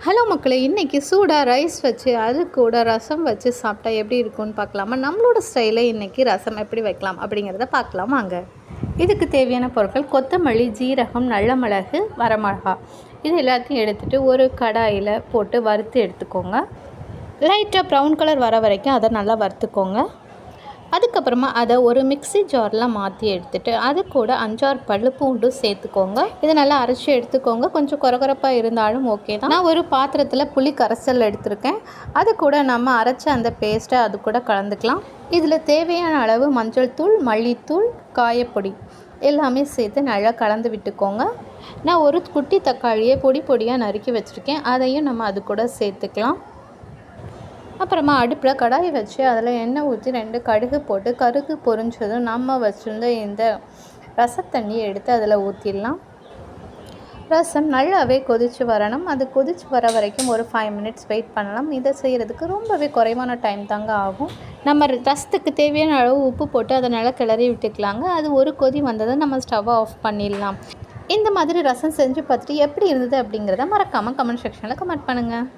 Hello மக்களே, இன்றைக்கி சூடாக ரைஸ் வச்சு அது கூட ரசம் வச்சு சாப்பிட்டா எப்படி இருக்கும்னு பார்க்கலாமா? நம்மளோட ஸ்டைலில் இன்றைக்கி ரசம் எப்படி வைக்கலாம் அப்படிங்கிறத பார்க்கலாம் வாங்க. இதுக்கு தேவையான பொருட்கள் கொத்தமல்லி, ஜீரகம், நல்ல மிளகு, வரமிளகா இது எல்லாத்தையும் எடுத்துகிட்டு ஒரு கடாயில் போட்டு வறுத்து எடுத்துக்கோங்க. லைட்டாக ப்ரௌன் கலர் வர வரைக்கும் அதை நல்லா வறுத்துக்கோங்க. அதுக்கப்புறமா அதை ஒரு மிக்ஸி ஜாரில் மாற்றி எடுத்துகிட்டு அது கூட 5-6 பல்லு பூண்டு சேர்த்துக்கோங்க. இதை நல்லா அரைச்சி எடுத்துக்கோங்க. கொஞ்சம் கொரகொரப்பாக இருந்தாலும் ஓகே தான். நான் ஒரு பாத்திரத்தில் புளி கரைசல் எடுத்திருக்கேன். அது கூட நம்ம அரைச்ச அந்த பேஸ்ட்டை அது கூட கலந்துக்கலாம். இதில் தேவையான அளவு மஞ்சள் தூள், மல்லித்தூள், காயப்பொடி எல்லாமே சேர்த்து நல்லா கலந்து விட்டுக்கோங்க. நான் ஒரு குட்டி தக்காளியை பொடி பொடியாக நறுக்கி வச்சுருக்கேன். அதையும் நம்ம அது கூட சேர்த்துக்கலாம். அப்புறமா அடுப்பில் கடாயை வச்சு அதில் எண்ணெய் ஊற்றி 2 கடுகு போட்டு கடுகு பொரிஞ்சதும் நம்ம வச்சுருந்த இந்த ரசத்தண்ணியை எடுத்து அதில் ஊற்றிடலாம். ரசம் நல்லாவே கொதித்து வரணும். அது கொதித்து வர வரைக்கும் ஒரு 5 மினிட்ஸ் வெயிட் பண்ணலாம். இதை செய்கிறதுக்கு ரொம்பவே குறைவான டைம் தாங்க ஆகும். நம்ம ரசத்துக்கு தேவையான அளவு உப்பு போட்டு அதை நல்லா கிளறி விட்டுக்கலாங்க. அது ஒரு கொதி வந்ததை நம்ம ஸ்டவ்வை ஆஃப் பண்ணிடலாம். இந்த மாதிரி ரசம் செஞ்சு பார்த்துட்டு எப்படி இருந்தது அப்படிங்கிறத மறக்காமல் கமெண்ட் செக்ஷனில் கமெண்ட் பண்ணுங்கள்.